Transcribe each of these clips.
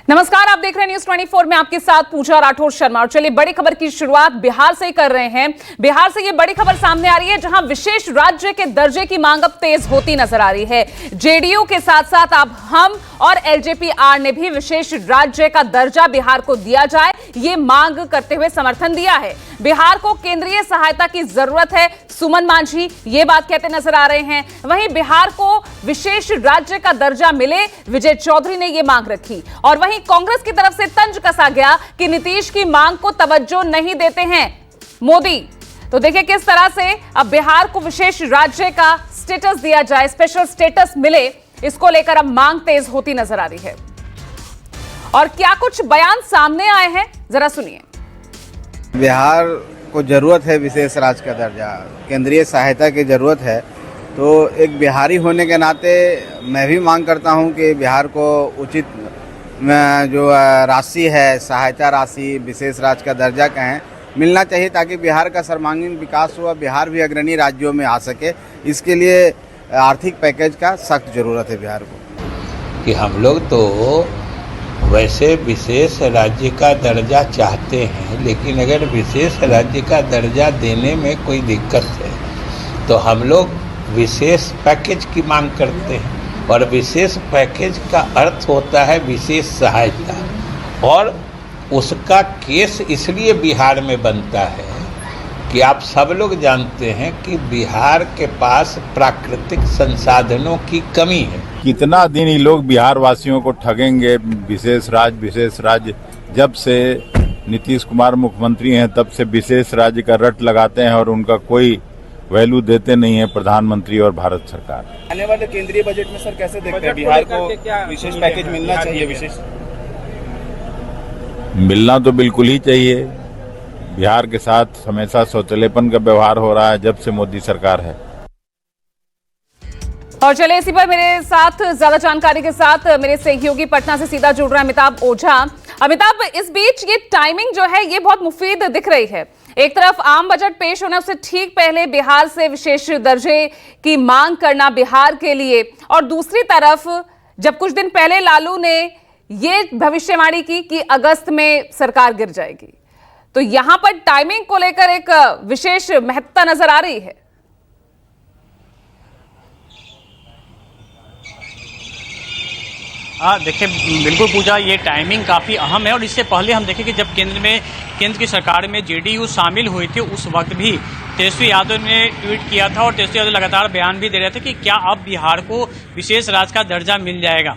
नमस्कार, आप देख रहे हैं न्यूज 24 में आपके साथ पूजा राठौर शर्मा। और चलिए बड़ी खबर की शुरुआत बिहार से ही कर रहे हैं। बिहार से ये बड़ी खबर सामने आ रही है, जहां विशेष राज्य के दर्जे की मांग अब तेज होती नजर आ रही है। जेडीयू के साथ साथ अब हम और एलजेपी-आर ने भी विशेष राज्य का दर्जा बिहार को दिया जाए, ये मांग करते हुए समर्थन दिया है। बिहार को केंद्रीय सहायता की जरूरत है, सुमन मांझी ये बात कहते नजर आ रहे हैं। वहीं बिहार को विशेष राज्य का दर्जा मिले, विजय चौधरी ने यह मांग रखी। और वहीं कांग्रेस की तरफ से तंज कसा गया कि नीतीश की मांग को तवज्जो नहीं देते हैं मोदी। तो देखिए किस तरह से अब बिहार को विशेष राज्य का स्टेटस दिया जाए, स्पेशल स्टेटस मिले, इसको लेकर अब मांग तेज होती नजर आ रही है। और क्या कुछ बयान सामने आए हैं, जरा सुनिए। बिहार को जरूरत है विशेष राज्य का दर्जा, केंद्रीय सहायता की जरूरत है। तो एक बिहारी होने के नाते मैं भी मांग करता हूं कि बिहार को उचित जो राशि है, सहायता राशि, विशेष राज्य का दर्जा कहें, मिलना चाहिए, ताकि बिहार का सर्वांगीण विकास हो, बिहार भी अग्रणी राज्यों में आ सके। इसके लिए आर्थिक पैकेज का सख्त जरूरत है बिहार को। कि हम लोग तो वैसे विशेष राज्य का दर्जा चाहते हैं, लेकिन अगर विशेष राज्य का दर्जा देने में कोई दिक्कत है तो हम लोग विशेष पैकेज की मांग करते हैं। और विशेष पैकेज का अर्थ होता है विशेष सहायता, और उसका केस इसलिए बिहार में बनता है कि आप सब लोग जानते हैं कि बिहार के पास प्राकृतिक संसाधनों की कमी है। कितना दिन ये लोग बिहार वासियों को ठगेंगे? विशेष राज्य जब से नीतीश कुमार मुख्यमंत्री हैं तब से विशेष राज्य का रट लगाते हैं और उनका कोई वैल्यू देते नहीं है प्रधानमंत्री और भारत सरकार। आने वाले केंद्रीय बजट में सर कैसे देखते हैं बिहार को विशेष पैकेज मिलना चाहिए? विशेष मिलना तो बिल्कुल ही चाहिए। बिहार के साथ हमेशा शौचलेपन का व्यवहार हो रहा है जब से मोदी सरकार है। और चले इसी पर मेरे साथ ज्यादा जानकारी के साथ मेरे सहयोगी पटना से सीधा जुड़ रहे हैं अमिताभ ओझा। अमिताभ, इस बीच ये टाइमिंग जो है ये बहुत मुफीद दिख रही है। एक तरफ आम बजट पेश होने से ठीक पहले बिहार से विशेष दर्जे की मांग करना बिहार के लिए, और दूसरी तरफ जब कुछ दिन पहले लालू ने ये भविष्यवाणी की कि अगस्त में सरकार गिर जाएगी, तो यहां पर टाइमिंग को लेकर एक विशेष महत्ता नजर आ रही है। देखिए बिल्कुल पूजा, ये टाइमिंग काफ़ी अहम है। और इससे पहले हम देखें कि जब केंद्र की सरकार में जेडीयू शामिल हुई थी, उस वक्त भी तेजस्वी यादव ने ट्वीट किया था, और तेजस्वी यादव लगातार बयान भी दे रहे थे कि क्या अब बिहार को विशेष राज्य का दर्जा मिल जाएगा।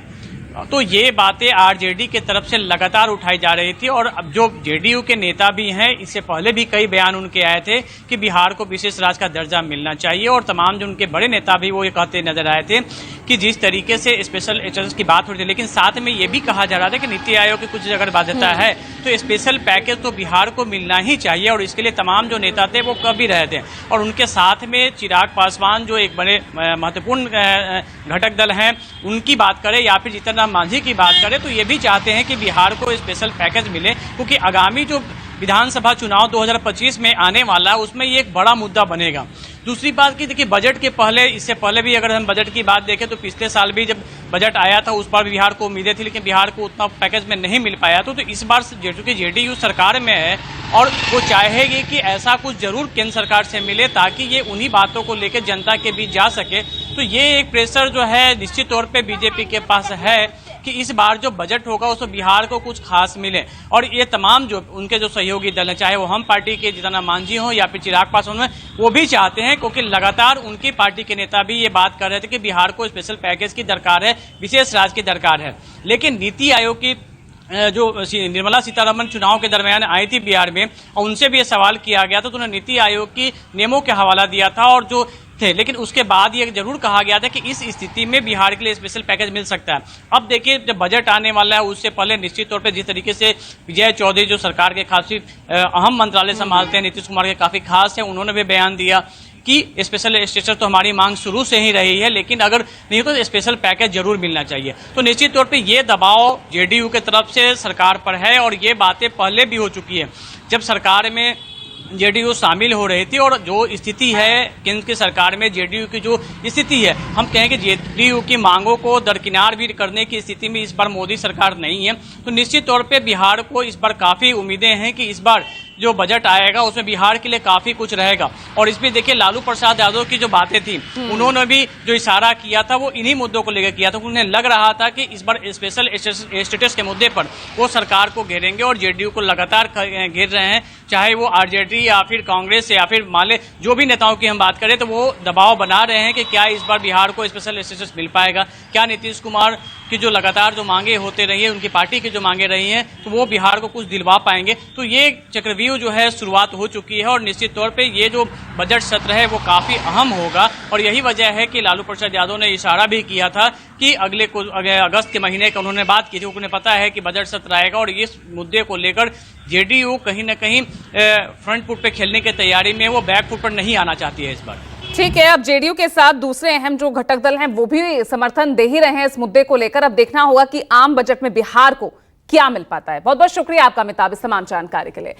तो ये बातें आरजेडी के तरफ से लगातार उठाई जा रही थी। और अब जो जेडीयू के नेता भी हैं, इससे पहले भी कई बयान उनके आए थे कि बिहार को विशेष राज्य का दर्जा मिलना चाहिए। और तमाम जो उनके बड़े नेता भी वो ये कहते नजर आए थे कि जिस तरीके से स्पेशल स्टेटस की बात हो रही थी, लेकिन साथ में ये भी कहा जा रहा था कि नीति आयोग की कुछ अगर बाध्यता है तो स्पेशल पैकेज तो बिहार को मिलना ही चाहिए। और इसके लिए तमाम जो नेता थे वो कह भी रहे थे। और उनके साथ में चिराग पासवान जो एक बड़े महत्वपूर्ण घटक दल हैं, उनकी बात करें या फिर जितना मांझी की बात करें, तो ये भी चाहते हैं कि बिहार को स्पेशल पैकेज मिले, क्योंकि आगामी जो विधानसभा चुनाव 2025 में आने वाला है उसमें ये एक बड़ा मुद्दा बनेगा। दूसरी बात की देखिए, बजट के पहले, इससे पहले भी अगर हम बजट की बात देखें तो पिछले साल भी जब बजट आया था उस पर भी बिहार को उम्मीदें थी, लेकिन बिहार को उतना पैकेज में नहीं मिल पाया। तो इस बार चूंकि जेडीयू सरकार में है और वो चाहेगी कि ऐसा कुछ जरूर केंद्र सरकार से मिले ताकि ये उन्हीं बातों को लेकर जनता के बीच जा सके। तो ये एक प्रेशर जो है निश्चित तौर पर बीजेपी के पास है कि इस बार जो बजट होगा उसमें बिहार को कुछ खास मिले। और ये तमाम जो उनके जो सहयोगी दल हैं, चाहे वो हम पार्टी के जितना मांझी हों या फिर चिराग पासवान हों, वो भी चाहते हैं, क्योंकि लगातार उनकी पार्टी के नेता भी ये बात कर रहे थे कि बिहार को स्पेशल पैकेज की दरकार है, विशेष राज्य की दरकार है। लेकिन नीति आयोग की जो निर्मला सीतारमण चुनाव के दरमियान आई थी बिहार में, और उनसे भी ये सवाल किया गया था, तो उन्होंने नीति आयोग की नियमों के हवाला दिया था और जो थे, लेकिन उसके बाद ये जरूर कहा गया था कि इस स्थिति में बिहार के लिए स्पेशल पैकेज मिल सकता है। अब देखिए जब बजट आने वाला है उससे पहले निश्चित तौर पे जिस तरीके से विजय चौधरी जो सरकार के काफी अहम मंत्रालय संभालते हैं, नीतीश कुमार के काफी खास है, उन्होंने भी बयान दिया कि स्पेशल स्टेटस तो हमारी मांग शुरू से ही रही है, लेकिन अगर नहीं तो स्पेशल पैकेज जरूर मिलना चाहिए। तो निश्चित तौर पे ये दबाव जेडीयू के तरफ से सरकार पर है, और ये बातें पहले भी हो चुकी है। जब सरकार में जेडीयू शामिल हो रही थी। और जो स्थिति है केंद्र की सरकार में जेडीयू की जो स्थिति है, हम कहें कि जेडीयू की मांगों को दरकिनार भी करने की स्थिति में इस बार मोदी सरकार नहीं है। तो निश्चित तौर पे बिहार को इस बार काफी उम्मीदें हैं कि इस बार जो बजट आएगा उसमें बिहार के लिए काफी कुछ रहेगा। और इसमें देखिए लालू प्रसाद यादव की जो बातें थी, उन्होंने भी जो इशारा किया था वो इन्हीं मुद्दों को लेकर किया था। उन्हें लग रहा था कि इस बार स्पेशल स्टेटस के मुद्दे पर वो सरकार को घेरेंगे और जेडीयू को लगातार घेर रहे हैं, चाहे वो आरजेडी या फिर कांग्रेस या फिर मान ले जो भी नेताओं की हम बात करें, तो वो दबाव बना रहे हैं कि क्या इस बार बिहार को स्पेशल स्टेटस मिल पाएगा, क्या नीतीश कुमार की जो लगातार जो मांगे होते रही है, उनकी पार्टी की जो मांगे रही हैं, तो वो बिहार को कुछ दिलवा पाएंगे। तो ये चक्रव्यूह जो है शुरुआत हो चुकी है और निश्चित तौर पे ये जो बजट सत्र है वो काफी अहम होगा। और यही वजह है कि लालू प्रसाद यादव ने इशारा भी किया था कि अगले अगस्त के महीने का उन्होंने बात की थी। उन्हें पता है कि बजट सत्र आएगा और इस मुद्दे को लेकर जेडीयू कहीं न कहीं फ्रंट फुट पे खेलने की तैयारी में, वो बैक फुट पर नहीं आना चाहती है इस बार। ठीक है, अब जेडीयू के साथ दूसरे अहम जो घटक दल हैं वो भी समर्थन दे ही रहे हैं इस मुद्दे को लेकर। अब देखना होगा कि आम बजट में बिहार को क्या मिल पाता है। बहुत बहुत शुक्रिया आपका अमिताभ इस तमाम जानकारी के लिए।